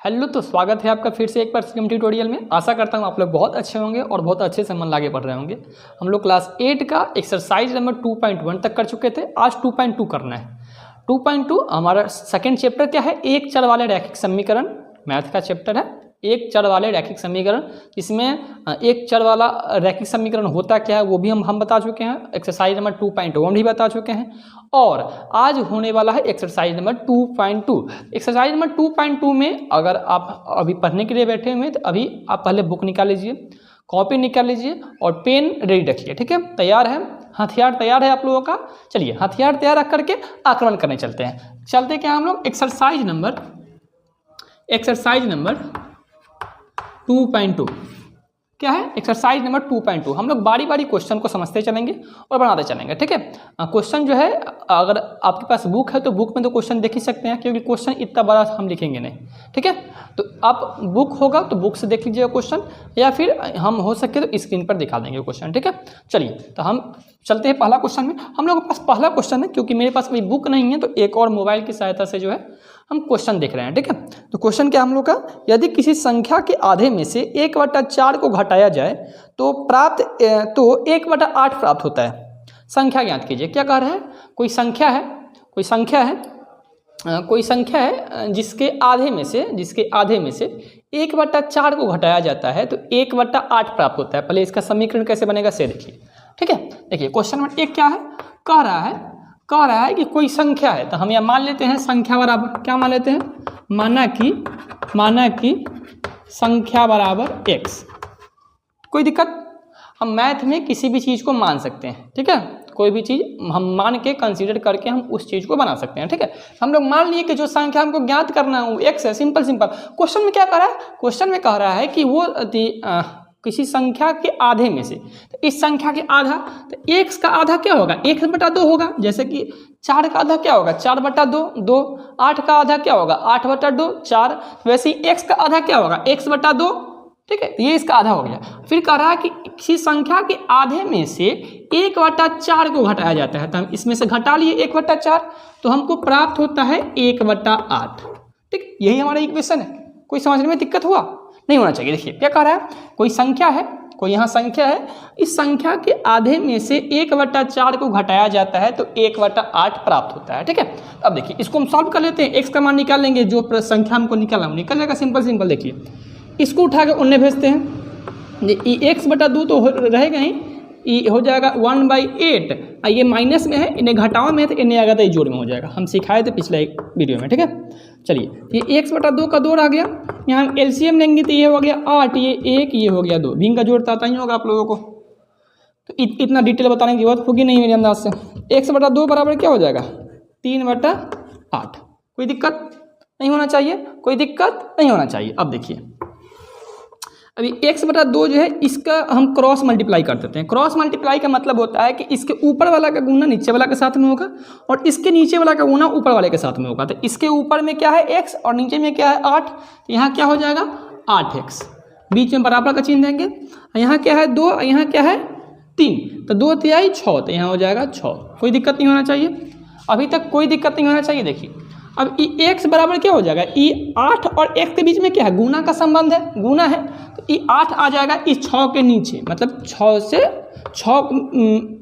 Hello, तो स्वागत है आपका फिर से एक बार सिम ट्यूटोरियल में। आशा करता हूँ आप लोग बहुत अच्छे होंगे और बहुत अच्छे से मन लागे पढ़ रहे होंगे। हम लोग क्लास 8 का एक्सरसाइज नंबर 2.1 तक कर चुके थे। आज 2.2 करना है। 2.2 हमारा सेकंड चैप्टर क्या है, एक चर वाले रैखिक समीकरण, मैथ का चैप्टर है। एक चर वाले रैखिक समीकरण, इसमें एक चर वाला रैखिक समीकरण होता क्या है वो भी हम बता चुके हैं। एक्सरसाइज नंबर 2.1 भी बता चुके हैं। और आज होने वाला है एक्सरसाइज नंबर 2.2। एक्सरसाइज नंबर 2.2 में अगर आप अभी पढ़ने के लिए बैठे हुए हैं तो अभी आप पहले बुक निकाल लीजिए, कॉपी निकाल लीजिए और पेन रेडी रखिए। ठीक है, तैयार है, हथियार तैयार है आप लोगों का। चलिए हथियार तैयार रख करके आक्रमण करने चलते हैं। चलते क्या हम लोग एक्सरसाइज नंबर 2.2 क्या है, एक्सरसाइज नंबर 2.2। हम लोग बारी बारी क्वेश्चन को समझते चलेंगे और बनाते चलेंगे। ठीक है, क्वेश्चन जो है अगर आपके पास बुक है तो बुक में तो क्वेश्चन देख ही सकते हैं, क्योंकि क्वेश्चन इतना बड़ा हम लिखेंगे नहीं। ठीक है, तो आप बुक होगा तो बुक से देख लीजिएगा क्वेश्चन, या फिर हम हो सके तो स्क्रीन पर दिखा देंगे क्वेश्चन। ठीक है, चलिए तो हम चलते हैं पहला क्वेश्चन में। हम लोगों के पास पहला क्वेश्चन है, क्योंकि मेरे पास अभी बुक नहीं है तो एक और मोबाइल की सहायता से जो है हम क्वेश्चन देख रहे हैं। ठीक है, तो क्वेश्चन क्या हम लोग का, यदि किसी संख्या के आधे में से 1/4 को घटाया जाए तो 1/8 प्राप्त होता है। संख्या ज्ञात कीजिए। क्या कह रहा है, कोई संख्या है जिसके आधे में से 1/4 को घटाया जाता है तो 1/8 प्राप्त होता है। पहले इसका समीकरण कैसे बनेगा से देखिए। ठीक है, देखिए क्वेश्चन नंबर 1 क्या है, कह रहा है कि कोई संख्या है, तो हम यह मान लेते हैं संख्या बराबर, क्या मान लेते हैं, माना कि संख्या बराबर x। कोई दिक्कत, हम मैथ में किसी भी चीज़ को मान सकते हैं। ठीक है, कोई भी चीज़ हम मान के कंसीडर करके हम उस चीज़ को बना सकते हैं। ठीक है, हम लोग मान लिए कि जो संख्या हमको ज्ञात करना है वो x है। सिंपल क्वेश्चन में क्या कह रहा है, क्वेश्चन में कह रहा है कि वो किसी संख्या के आधे में से, तो इस संख्या के आधा, तो x का आधा क्या होगा, 1/2 होगा। जैसे कि 4 का आधा क्या होगा, 4/2, 2। 8 का आधा क्या होगा, 8/2, 4। वैसे ही x का आधा क्या होगा, x/2। ठीक है, ये इसका आधा हो गया। फिर कह रहा है कि किसी संख्या के आधे में से 1/4 को घटाया जाता है, तो हम इसमें से घटा लिए 1/4, तो हमको प्राप्त होता है 1/8। ठीक, यही हमारा इक्वेशन है। कोई समझने में दिक्कत हुआ नहीं होना चाहिए। देखिए क्या कह रहा है, कोई संख्या है, कोई यहाँ संख्या है, इस संख्या के आधे में से 1/4 को घटाया जाता है तो 1/8 प्राप्त होता है। ठीक है, अब देखिए इसको हम सॉल्व कर लेते हैं। x का मान निकाल लेंगे, जो संख्या हमको निकालना निकल जाएगा। सिंपल देखिए, इसको उठा के उन्हें भेजते हैं। x/2 तो रहेगा ही, ये हो जाएगा 1/8। ये माइनस में है, इन्हें घटाओ में है, तो इन्हें आएगा तो ये जोड़ में हो जाएगा। हम सिखाए थे पिछले वीडियो में। ठीक है, चलिए ये 1/2 का 2 आ गया। यहाँ हम एलसीएम लेंगे तो ये हो गया 8, ये 1, ये हो गया 2। भिंग का जोड़ आता ही होगा आप लोगों को, तो इतना डिटेल बताने की जरूरत होगी नहीं मेरे अंदाज से। 1/2 बराबर क्या हो जाएगा, 3/8। कोई दिक्कत नहीं होना चाहिए, कोई दिक्कत नहीं होना चाहिए। अब देखिए, अभी 1/2 जो है इसका हम क्रॉस मल्टीप्लाई कर देते हैं। क्रॉस मल्टीप्लाई का मतलब होता है कि इसके ऊपर वाला का गुना नीचे वाला के साथ में होगा और इसके नीचे वाला का गुना ऊपर वाले के साथ में होगा। तो इसके ऊपर में क्या है x और नीचे में क्या है 8, तो यहाँ क्या हो जाएगा 8x। बीच में बराबर का चिन्ह देंगे। यहाँ क्या है 2, यहाँ क्या है 3, तो 2 तिहाई 6, तो यहाँ हो जाएगा 6। कोई दिक्कत नहीं होना चाहिए, अभी तक कोई दिक्कत नहीं होना चाहिए। देखिए अब x बराबर क्या हो जाएगा, 8 और x के बीच में क्या है, गुना का संबंध है, गुना है, तो 8 आ जाएगा इस 6 के नीचे, मतलब 6 से 6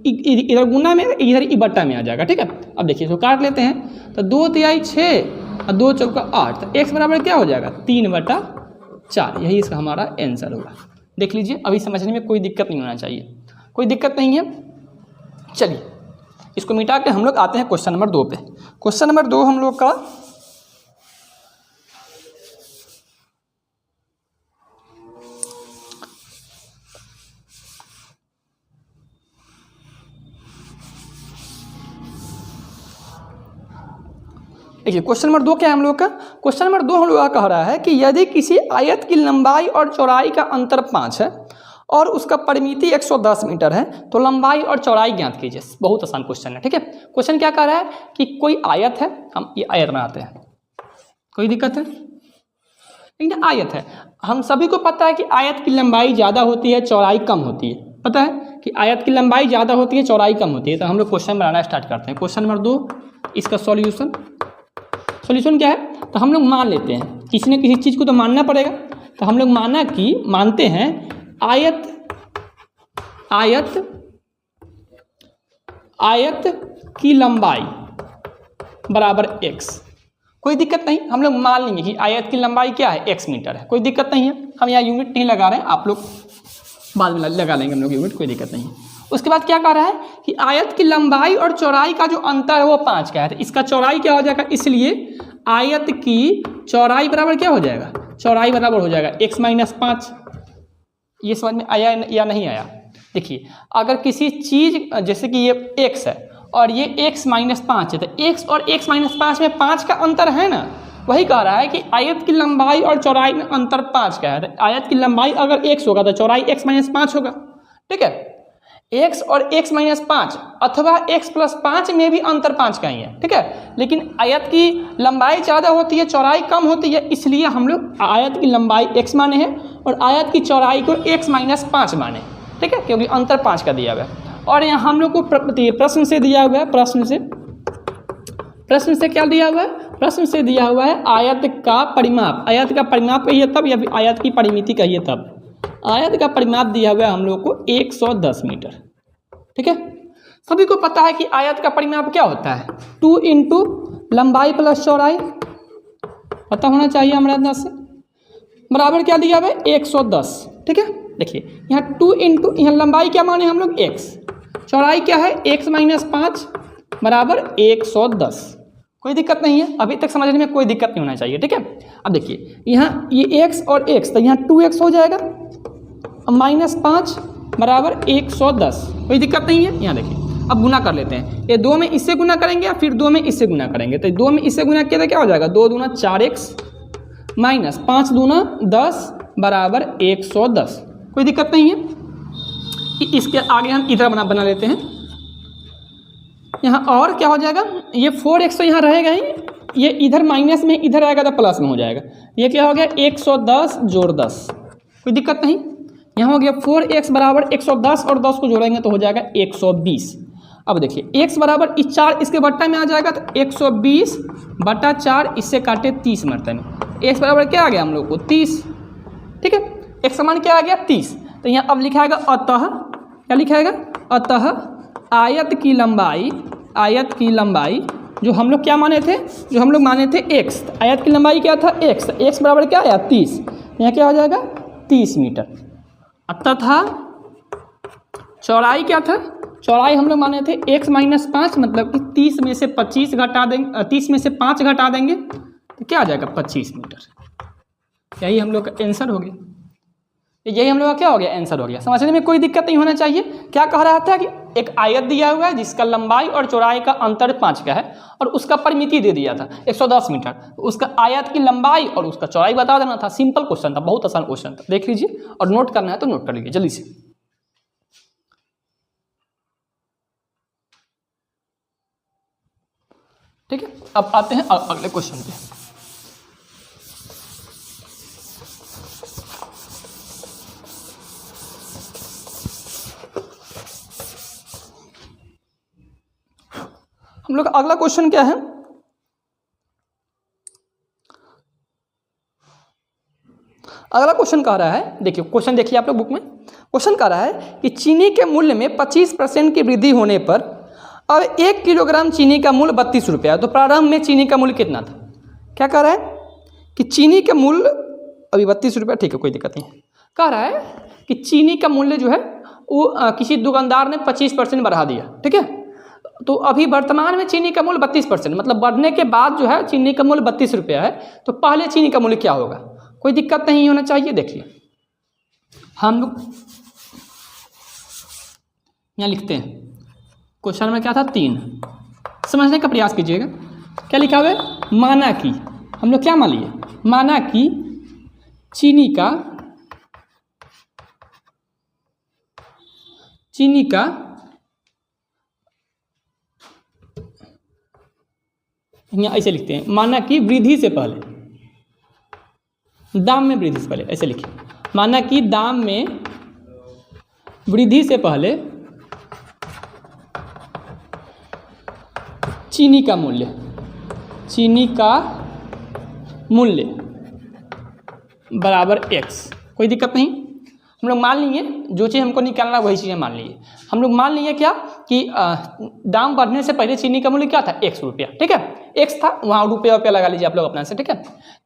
इधर गुना में, इधर बट्टा में आ जाएगा। ठीक है, अब देखिए इसको काट लेते हैं, तो 2 तिहाई 6 और 2 चौका 8, तो x बराबर क्या हो जाएगा 3/4। यही इसका हमारा आंसर होगा। देख लीजिए, अभी समझने में कोई दिक्कत नहीं होना चाहिए, कोई दिक्कत नहीं है। चलिए इसको मिटा के हम लोग आते हैं क्वेश्चन नंबर 2 पे। क्वेश्चन नंबर 2 हम लोग का देखिए, क्वेश्चन नंबर 2 क्या है हम लोग का, क्वेश्चन नंबर 2 हम लोग का कह रहा है कि यदि किसी आयत की लंबाई और चौड़ाई का अंतर 5 है और उसका परिमिति 110 मीटर है तो लंबाई और चौड़ाई ज्ञात कीजिए। बहुत आसान क्वेश्चन है। ठीक है, क्वेश्चन क्या कह रहा है कि कोई आयत है, हम ये आयत बनाते हैं, कोई दिक्कत है, लेकिन आयत है, हम सभी को पता है कि आयत की लंबाई ज़्यादा होती है, चौड़ाई कम होती है। पता है कि आयत की लंबाई ज़्यादा होती है, चौड़ाई कम होती है। तो हम लोग क्वेश्चन बनाना स्टार्ट करते हैं। क्वेश्चन नंबर 2, इसका सॉल्यूशन क्या है, तो हम लोग मान लेते हैं किसी न किसी चीज़ को तो मानना पड़ेगा। तो हम लोग मानते हैं आयत की लंबाई बराबर x। कोई दिक्कत नहीं, हम लोग मान लेंगे कि आयत की लंबाई क्या है, x मीटर है, कोई दिक्कत नहीं है। हम यहाँ यूनिट नहीं लगा रहे हैं, आप लोग बाद में लगा लेंगे हम लोग यूनिट, कोई दिक्कत नहीं है। उसके बाद क्या कह रहा है कि आयत की लंबाई और चौड़ाई का जो अंतर है वो 5 का है। तो इसका चौड़ाई क्या हो जाएगा, इसलिए आयत की चौड़ाई बराबर क्या हो जाएगा, चौड़ाई बराबर हो जाएगा x - 5। ये समझ में आया या नहीं आया? देखिए, अगर किसी चीज़ जैसे कि ये x है और ये x - 5 है, तो x और x - 5 में 5 का अंतर है ना। वही कह रहा है कि आयत की लंबाई और चौड़ाई में अंतर 5 का है। तो आयत की लंबाई अगर x होगा तो चौड़ाई x - 5 होगा। ठीक है, x और x - 5 अथवा x + 5 में भी अंतर 5 का ही है। ठीक है, लेकिन आयत की लंबाई ज़्यादा होती है, चौड़ाई कम होती है, इसलिए हम लोग आयत की लंबाई x माने हैं और आयत की चौड़ाई को x - 5 माने। ठीक है, क्योंकि अंतर 5 का दिया हुआ है। और यहाँ हम लोग को प्रश्न से दिया हुआ है, प्रश्न से क्या दिया हुआ है, प्रश्न से दिया हुआ है आयत का परिमाप। आयत का परिमाप कहिए तब, या फिर आयत की परिमिति कहिए तब। आयत का परिमाप दिया हुआ है हम लोग को 110 मीटर। ठीक है, सभी को पता है कि आयत का परिमाप क्या होता है, 2 × लंबाई + चौड़ाई, पता होना चाहिए हमारे अंदर से, बराबर क्या दिया हुआ है 110। ठीक है, देखिए यहाँ 2 × यहाँ लंबाई क्या माने हम लोग x, चौड़ाई क्या है x - 5 बराबर 110। कोई दिक्कत नहीं है, अभी तक समझने में कोई दिक्कत नहीं होना चाहिए। ठीक है, अब देखिए यहाँ ये x और x, तो यहाँ 2x हो जाएगा, -5 बराबर 110। कोई दिक्कत नहीं है। यहाँ देखिए, अब गुना कर लेते हैं, ये 2 में इससे गुना करेंगे या फिर 2 में इससे गुना करेंगे। तो 2 में इससे गुना किया तो क्या हो जाएगा, 2 दूना 4x -5 दूना 10 बराबर 110। कोई दिक्कत नहीं है। इसके आगे हम इधर बना लेते हैं। यहाँ और क्या हो जाएगा, ये 4x तो यहाँ रहेगा ही, ये इधर माइनस में इधर आएगा तो प्लस में हो जाएगा। ये क्या हो गया 110 जोड़ 10। कोई दिक्कत नहीं। यहाँ हो गया 4x बराबर 110 और 10 को जोड़ेंगे तो हो जाएगा 120। अब देखिए x बराबर 4 इसके बट्टा में आ जाएगा तो 120 बटा 4, इससे काटे 30 मरतबे। x बराबर क्या आ गया हम लोग को 30। ठीक है, x समान क्या आ गया 30। तो यहाँ अब लिखाएगा अतः, क्या लिखाएगा, अतः आयत की लंबाई जो हम लोग क्या माने थे, जो हम लोग माने थे x, आयत की लंबाई क्या था x बराबर क्या आया 30। यहाँ क्या हो जाएगा 30 मीटर। तथा चौड़ाई क्या था, चौड़ाई हम लोग माने थे x - 5, मतलब कि 30 में से 25 घटा देंगे, 30 में से 5 घटा देंगे तो क्या आ जाएगा 25 मीटर। यही हम लोग का आंसर हो गया। यही हम लोग का क्या हो गया, आंसर हो गया। समझने में कोई दिक्कत नहीं होना चाहिए। क्या कह रहा था कि एक आयत दिया हुआ है जिसका लंबाई और चौड़ाई का अंतर 5 का है और उसका परिमिति दे दिया था 110 मीटर, तो उसका आयत की लंबाई और उसका चौड़ाई बता देना था। सिंपल क्वेश्चन था, बहुत आसान क्वेश्चन था। देख लीजिए और नोट करना है तो नोट कर लीजिए जल्दी से। ठीक है, अब आते हैं अगले क्वेश्चन पे। हम लोग अगला क्वेश्चन क्या है, अगला क्वेश्चन कह रहा है, देखिए क्वेश्चन देखिए आप लोग बुक में। क्वेश्चन कह रहा है कि चीनी के मूल्य में 25% की वृद्धि होने पर अब 1 किलोग्राम चीनी का मूल्य 32 रुपया। तो प्रारंभ में चीनी का मूल्य कितना था। क्या कह रहा है कि चीनी का मूल्य अभी 32 रुपया, ठीक है कोई दिक्कत नहीं। कह रहा है कि चीनी का मूल्य जो है वो किसी दुकानदार ने 25% बढ़ा दिया। ठीक है, तो अभी वर्तमान में चीनी का मूल्य 32%, मतलब बढ़ने के बाद जो है चीनी का मूल्य 32 रुपया है। तो पहले चीनी का मूल्य क्या होगा, कोई दिक्कत नहीं होना चाहिए। देखिए हम लोग यहाँ लिखते हैं, क्वेश्चन में क्या था 3, समझने का प्रयास कीजिएगा। क्या लिखा हुआ है, माना कि, हम लोग क्या मान लिए, माना कि चीनी का यहाँ ऐसे लिखते हैं, माना कि वृद्धि से पहले, दाम में वृद्धि से पहले, ऐसे लिखिए, माना कि दाम में वृद्धि से पहले चीनी का मूल्य बराबर x। कोई दिक्कत नहीं। हम लोग मान लिए जो चीज़ हमको निकालना वही चीज़ें मान लिए। हम लोग मान लिए क्या कि दाम बढ़ने से पहले चीनी का मूल्य क्या था, 1 रुपया। ठीक है, x था, वहाँ रुपया लगा लीजिए आप लोग अपना से। ठीक है,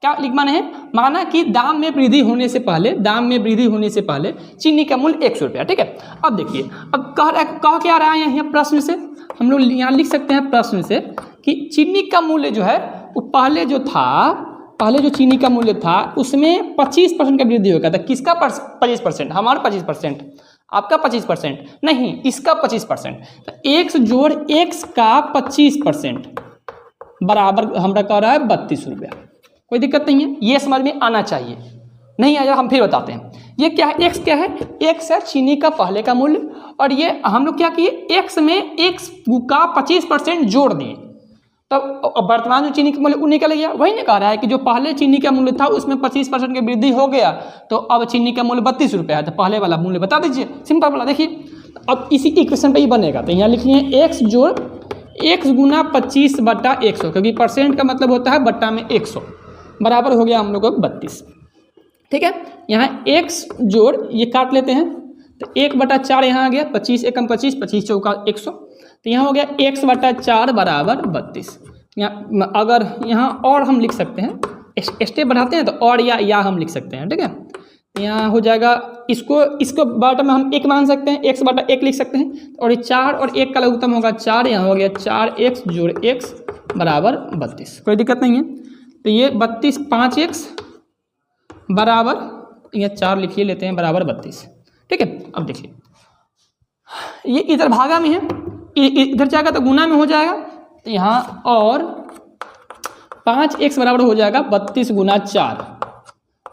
क्या लिख माने है, माना कि दाम में वृद्धि होने से पहले चीनी का मूल्य 1 रुपया। ठीक है, अब देखिए, अब कह क्या रहा है यहाँ प्रश्न से, हम लोग यहाँ लिख सकते हैं प्रश्न से कि चीनी का मूल्य जो है वो पहले जो चीनी का मूल्य था उसमें 25% का वृद्धि हो गया था। किसका 25%? हमारा 25%, आपका 25% नहीं, इसका 25%। तो x जोड़ x का 25% बराबर हमरा कह रहा है 32 रुपया। कोई दिक्कत नहीं है, ये समझ में आना चाहिए। नहीं आया हम फिर बताते हैं। ये क्या है, x क्या है, x है चीनी का पहले का मूल्य, और ये हम लोग क्या किए, x में x का 25% जोड़ दिए, तब वर्तमान जो चीनी का मूल्य निकल गया। वही ने कह रहा है कि जो पहले चीनी का मूल्य था उसमें 25% की वृद्धि हो गया, तो अब चीनी का मूल्य 32 रुपया है, तो पहले वाला मूल्य बता दीजिए, सिंपल वाला। देखिए अब इसी इक्वेशन पे ही बनेगा, तो यहाँ लिखिए x जोड़ x गुना 25/100, क्योंकि परसेंट का मतलब होता है बट्टा में 100, बराबर हो गया हम लोग को 32। ठीक है, यहाँ x जोड़ ये काट लेते हैं, तो 1/4 यहाँ आ गया, 25 एकम 25, 25 चौका 100, तो यहाँ हो गया x/4 बराबर 32। यहाँ अगर यहाँ और हम लिख सकते हैं, स्टेप बढ़ाते हैं तो और या हम लिख सकते हैं। ठीक है, तो यहाँ हो जाएगा, इसको बटा में हम 1 मान सकते हैं, x/1 लिख सकते हैं, और ये 4 और 1 का लघुत्तम होगा 4, यहाँ हो गया 4x जोड़ x बराबर 32। कोई दिक्कत नहीं है, तो ये 32 5x बराबर, ये 4 लिखिए लेते हैं, बराबर 32। ठीक है, अब देखिए ये इधर भागा में है, इधर जाएगा तो गुना में हो जाएगा, तो यहाँ और 5x बराबर हो जाएगा 32 गुना 4,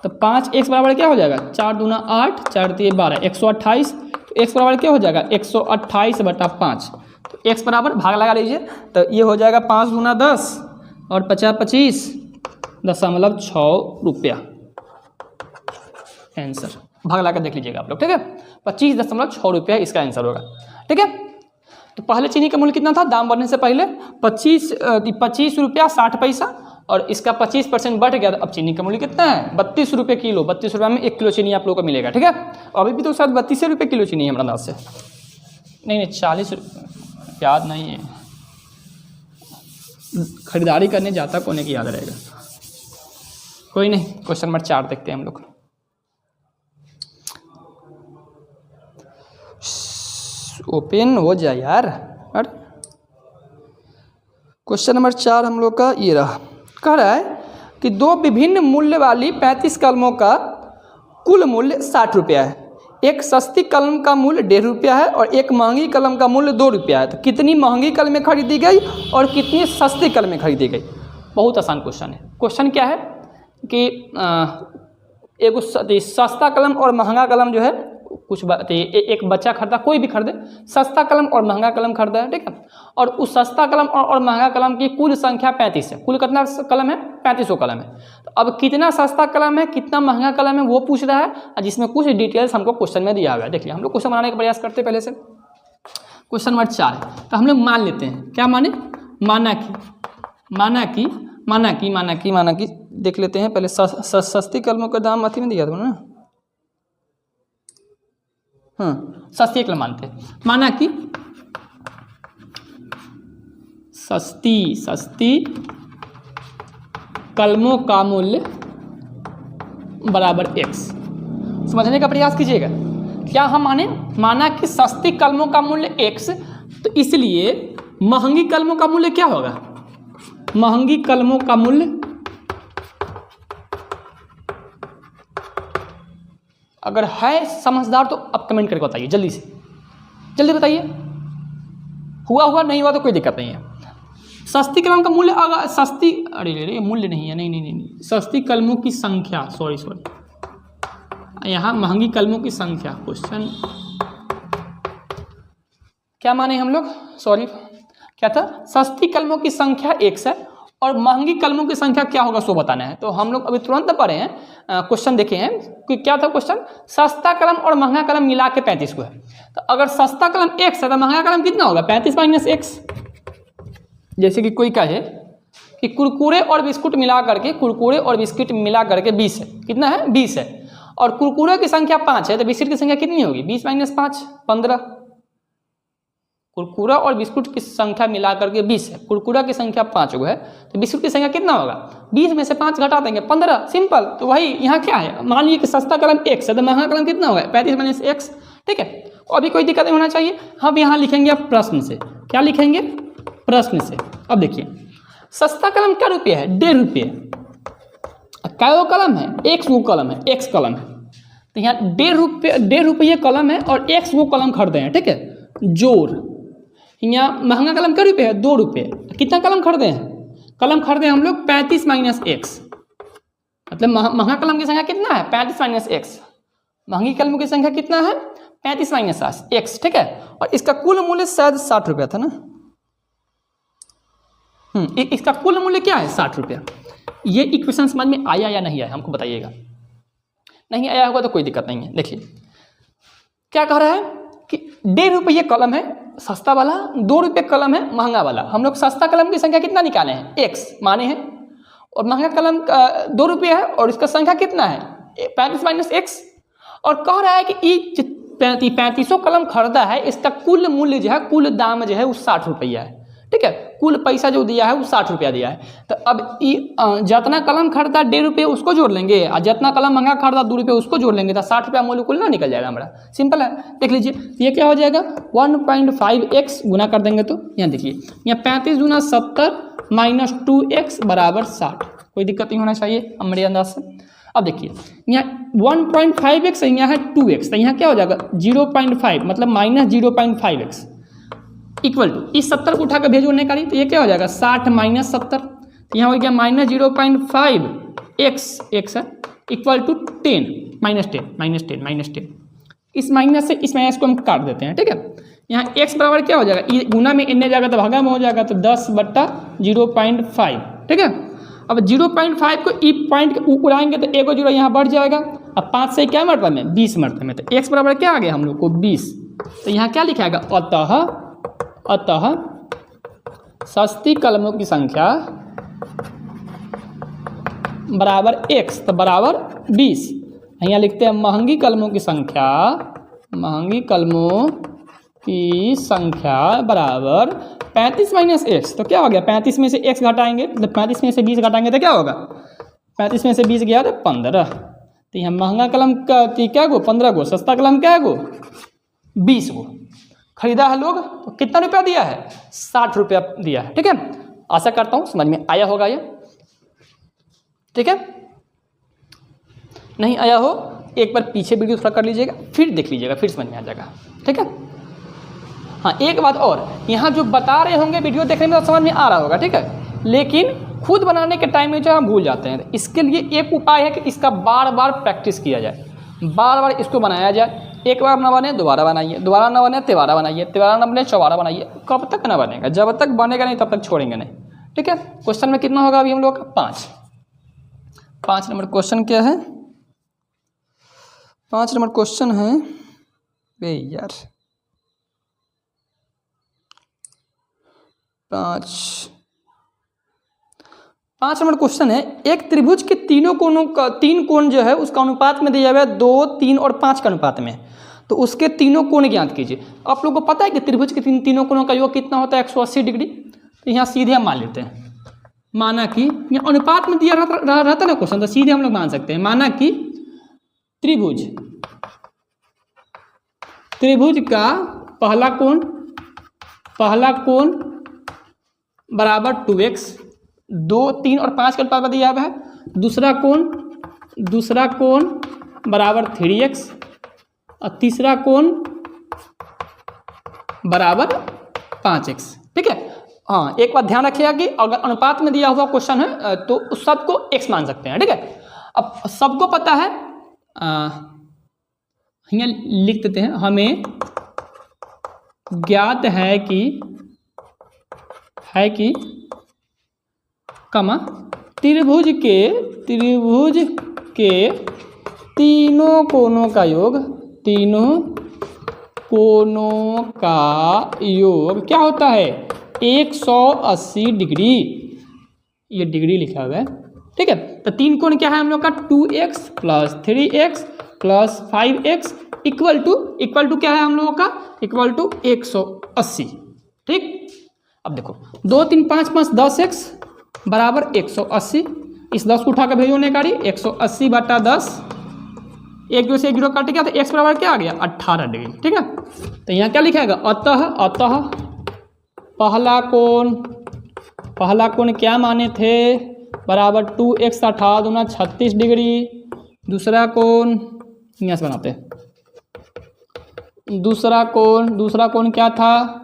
तो 5x बराबर क्या हो जाएगा, 4 दूना 8, 4 3 12, 128। तो x बराबर क्या हो जाएगा, 128/5, तो x बराबर भाग लगा लीजिए, तो ये हो जाएगा 5 दूना 10 और 50 25.6 रुपया आंसर। भाग लगा कर देख लीजिएगा आप लोग। ठीक है, 25.6 रुपया इसका आंसर होगा। ठीक है, तो पहले चीनी का मूल्य कितना था दाम बढ़ने से पहले, 25 रुपया 60 पैसा, और इसका 25% बढ़ गया, तो अब चीनी का मूल्य कितना है, 32 रुपये किलो। 32 रुपये में 1 किलो चीनी आप लोगों को मिलेगा। ठीक है, अभी भी तो शायद 32 रुपये किलो चीनी है हमारा अंदाज से, नहीं 40 रुपये, याद नहीं है, खरीदारी करने जाता कोने की याद रहेगा। कोई नहीं, क्वेश्चन नंबर 4 देखते हैं हम लोग। ओपन हो जाए यार। अरे क्वेश्चन नंबर 4 हम लोग का ये रहा, कह रहा है कि 2 विभिन्न मूल्य वाली 35 कलमों का कुल मूल्य 60 रुपया है। एक सस्ती कलम का मूल्य 1.5 रुपया है और एक महंगी कलम का मूल्य 2 रुपया है। तो कितनी महंगी कलमें खरीदी गई और कितनी सस्ती कलमें खरीदी गई? बहुत आसान क्वेश्चन है। क्वेश्चन क्या है कि एक सस्ता कलम और महंगा कलम जो है, कुछ एक बच्चा खरीदा, कोई भी खरीदे, सस्ता कलम और महंगा कलम खरीदा है। ठीक है, और उस सस्ता कलम और महंगा कलम की कुल संख्या 35 है। कुल कितना कलम है? 3500 कलम है। तो अब कितना सस्ता कलम है, कितना महंगा कलम है, वो पूछ रहा है, जिसमें कुछ डिटेल्स हमको क्वेश्चन में दिया हुआ है। देखिए हम लोग क्वेश्चन बनाने का प्रयास करते हैं पहले से। क्वेश्चन नंबर 4 है, तो हम लोग मान लेते हैं, क्या माने, माना कि देख लेते हैं पहले। सस्ती कलमों का दाम अथी में दिया था ना, हाँ सस्ती कलम मानते हैं। माना कि सस्ती कलमों का मूल्य बराबर x। समझने का प्रयास कीजिएगा। क्या हम माना कि सस्ती कलमों का मूल्य x, तो इसलिए महंगी कलमों का मूल्य क्या होगा? महंगी कलमों का मूल्य, अगर है समझदार तो आप कमेंट करके बताइए, जल्दी से जल्दी बताइए। हुआ नहीं हुआ तो कोई दिक्कत नहीं है। सस्ती कलम का मूल्य, अगर सस्ती, अरे मूल्य नहीं है, नहीं, सस्ती कलमों की संख्या, सॉरी यहाँ महंगी कलमों की संख्या। क्वेश्चन क्या माने हम लोग, सॉरी क्या था, सस्ती कलमों की संख्या x है और महंगी कलमों की संख्या क्या होगा सो बताना है। तो हम लोग अभी तुरंत पढ़े हैं, क्वेश्चन देखे हैं कि क्या था क्वेश्चन, सस्ता कलम और महंगा कलम मिला के 35 को है। तो अगर सस्ता कलम x है तो महंगा कलम कितना होगा, 35 - x। जैसे कि कोई कहे कि कुरकुरे और बिस्कुट मिला करके, कुरकुरे और बिस्किट मिला करके 20 है। कितना है? 20 है। और कुरकुरे की संख्या 5 है तो बिस्किट की संख्या कितनी होगी? 20 - 5 15। कुरकुरा और बिस्कुट की संख्या मिला करके 20 है, कुरकुरा की संख्या 5 है तो बिस्कुट की संख्या कितना होगा? 20 में से 5 घटा देंगे 15, सिंपल। तो वही यहाँ क्या है, मान लीजिए कि सस्ता कलम x है तो महंगा कलम कितना होगा? 35 - x, ठीक है। और अभी कोई दिक्कत नहीं होना चाहिए। हम यहाँ लिखेंगे अब प्रश्न से। क्या लिखेंगे? प्रश्न से। अब देखिए सस्ता कलम क्या रुपये है? 1.5 रुपये। क्या वो कलम है? x वो कलम है, x कलम है। तो यहाँ 1.5 रुपये कलम है और x वो कलम खरीदे हैं, ठीक है। जोर यहाँ महंगा कलम क्या रुपये है? 2 रुपये। कितना कलम खरीदे हैं? कलम खरीदे हम लोग 35 - x, मतलब महंगा कलम की संख्या कितना है? 35 - x। महंगी कलम की संख्या कितना है? 35 - x, ठीक है। और इसका कुल मूल्य शायद 60 रुपया था ना। इसका कुल मूल्य क्या है? 60 रुपया। ये इक्वेशन समझ में आया या नहीं आया हमको बताइएगा। नहीं आया होगा तो कोई दिक्कत नहीं है। देखिए क्या कह रहा है कि 1.5 रुपये कलम है सस्ता वाला, 2 रुपये कलम है महंगा वाला। हम लोग सस्ता कलम की संख्या कितना निकाले हैं? x माने हैं। और महंगा कलम 2 रुपये है और इसका संख्या कितना है? 35 - x। और कह रहा है कि 3500 कलम खरीदा है, इसका कुल मूल्य जो है, कुल दाम जो है वो 60 रुपया है, ठीक है। कुल पैसा जो दिया है वो 60 रुपया दिया है। तो अब जितना कलम खरीदा 1.5 रुपये उसको जोड़ लेंगे और जितना कलम महंगा खरीदा 2 रुपये उसको जोड़ लेंगे तो 60 रुपया मूल्य कुल ना निकल जाएगा हमारा। सिंपल है, देख लीजिए ये क्या हो जाएगा? 1.5x गुना कर देंगे तो यहाँ देखिए यहाँ 35 गुना 70 - 2x बराबर 60। कोई दिक्कत नहीं होना चाहिए हमारे अंदाज से। अब देखिए यहाँ 1.5x यहाँ है 2x, तो यहाँ क्या हो जाएगा? 0.5 मतलब -0.5x इक्वल टू इस 70 को उठा कर भेजो निकाली तो ये क्या हो जाएगा? 60 - 70। तो यहाँ हो गया -0.5x x है इक्वल टू 10 -10। इस माइनस से इस माइनस को हम काट देते हैं, ठीक है। यहाँ x बराबर क्या हो जाएगा? ये गुना में इन्ने जाएगा तो भागा में हो जाएगा, तो 10/0.5, ठीक है। अब 0.5 को ई पॉइंट उड़ाएंगे तो एगो 0 यहाँ बढ़ जाएगा। अब 5 से क्या मात्रा में? 20 मात्रा में। तो x बराबर क्या आ गया हम लोग को? 20। तो यहाँ क्या लिखाएगा? अतः सस्ती कलमों की संख्या बराबर x, तो बराबर 20। यहाँ लिखते हैं महंगी कलमों की संख्या बराबर 35 - x। तो क्या हो गया? 35 में से x घटाएंगे तो 35 में से 20 घटाएंगे तो क्या होगा? 35 में से 20 गया तो 15। तो यहाँ महंगा कलम का क्या गो? 15 गो। सस्ता कलम क्या गो? 20 गो। खरीदा है लोग तो कितना रुपया दिया है? 60 रुपया दिया है, ठीक है। आशा करता हूँ समझ में आया होगा ये, ठीक है। नहीं आया हो एक बार पीछे वीडियो थोड़ा कर लीजिएगा, फिर देख लीजिएगा, फिर समझ में आ जाएगा, ठीक है। हाँ एक बात और, यहाँ जो बता रहे होंगे वीडियो देखने में तो समझ में आ रहा होगा, ठीक है, लेकिन खुद बनाने के टाइम में जो हम भूल जाते हैं। इसके लिए एक उपाय है कि इसका बार बार प्रैक्टिस किया जाए, बार बार इसको बनाया जाए। एक बार ना बने दोबारा बनाइए, दोबारा ना बने तिबारा बनाइए, तिबारा ना बने चौबारा बनाइए। कब तक ना बनेगा? जब तक बनेगा नहीं तब तक छोड़ेंगे नहीं, ठीक है। क्वेश्चन में कितना होगा अभी हम लोग का? 5 नंबर क्वेश्चन क्या है? 5 नंबर क्वेश्चन है बे यार 5 नंबर क्वेश्चन है। एक त्रिभुज के तीन कोण जो है उसका अनुपात में दिया हुआ है 2, 3 और 5 के अनुपात में, तो उसके तीनों कोण ज्ञात कीजिए। आप लोगों को पता है कि त्रिभुज के तीनों कोणों का योग कितना होता है? 180 डिग्री। तो यहाँ सीधे हम मान लेते हैं, माना कि यहाँ अनुपात में दिया रहता ना क्वेश्चन, तो सीधे हम लोग मान सकते हैं। माना कि त्रिभुज का पहला कोण बराबर 2x, 2, 3 और 5 के अनुपात में दिया हुआ है। दूसरा कोण बराबर 3x और तीसरा कोण बराबर 5x, ठीक है। हाँ एक बात ध्यान रखिएगा कि अगर अनुपात में दिया हुआ क्वेश्चन है तो उस सबको x मान सकते हैं, ठीक है। अब सबको पता है, यहाँ लिख देते हैं, हमें ज्ञात है कि त्रिभुज के तीनों कोणों का योग क्या होता है? 180 डिग्री। ये डिग्री लिखा हुआ है, ठीक है। तो 3 कोण क्या है हम लोग का 2x + 3x + 5x equal to क्या है हम लोगों का, इक्वल टू 180, ठीक। अब देखो 2 3 5 5 10x बराबर 180, इस 10 को उठा कर भेजो निकाली 180 बटा 10, एक जो से एक जीरो कट गया तो x बराबर क्या आ गया 18 डिग्री, ठीक है। तो यहाँ क्या लिखाएगा, अतः पहला कोण क्या माने थे, बराबर 2x 18 दूना 36 डिग्री। दूसरा कोण यहाँ से बनाते हैं, दूसरा कोण क्या था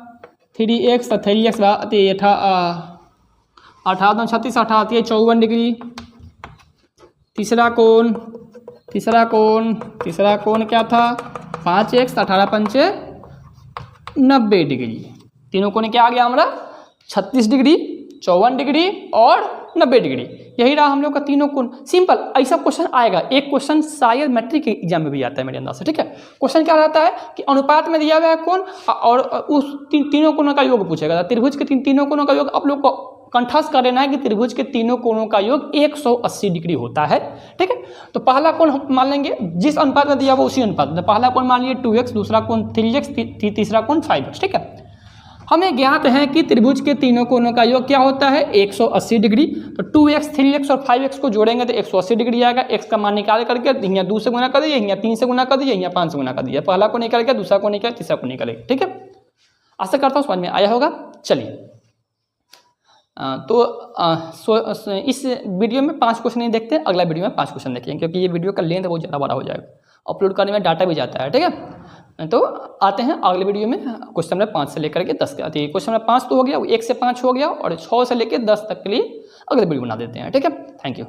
3x 3x 18 दूना 36 18 54 डिग्री। तीसरा कोण क्या था 5x 18 पंचे 90 डिग्री। तीनों कोण क्या आ गया हमारा 36 डिग्री, 54 डिग्री और 90 डिग्री। यही रहा हम लोग का तीनों कोण। सिंपल ऐसा क्वेश्चन आएगा, एक क्वेश्चन शायद मैट्रिक के एग्जाम में भी आता है मेरे अंदाज से, ठीक है। क्वेश्चन क्या रहता है कि अनुपात में दिया हुआ है कोण और उस तीनों कोणों का योग पूछेगा। त्रिभुज के तीनों कोणों का योग आप लोग को कंठस्थ कर लेना है कि त्रिभुज के तीनों कोणों का योग 180 डिग्री होता है, ठीक है। तो पहला कोण हम मान लेंगे जिस अनुपात में दिया हुआ उसी अनुपात में। पहला कोण मान लिए 2x, दूसरा कोण 3x, तीसरा कोण 5x, ठीक है। हमें ज्ञात है कि त्रिभुज के तीनों कोणों का योग क्या होता है 180 डिग्री। तो 2x, 3x और 5x को जोड़ेंगे तो 180 डिग्री आएगा। x का मान निकाल करके यहाँ 2 से गुना कर दिए, यहाँ 3 से गुना कर दिए, यहाँ 5 से गुना कर दिया। पहला को निकाल गया, दूसरा को निकाल, तीसरा को निकाले, ठीक है। आशा करता हूँ समझ में आया होगा। चलिए इस वीडियो में 5 क्वेश्चन नहीं देखते, अगला वीडियो में 5 क्वेश्चन देखेंगे क्योंकि ये वीडियो का लेंथ बहुत ज़्यादा बड़ा हो जाएगा, अपलोड करने में डाटा भी जाता है, ठीक है। तो आते हैं अगले वीडियो में क्वेश्चन नंबर 5 से लेकर के 10 के आती है। क्वेश्चन नंबर 5 तो हो गया, 1 से 5 हो गया और 6 से लेकर 10 तक के लिए अगले वीडियो बना देते हैं, ठीक है। Thank you.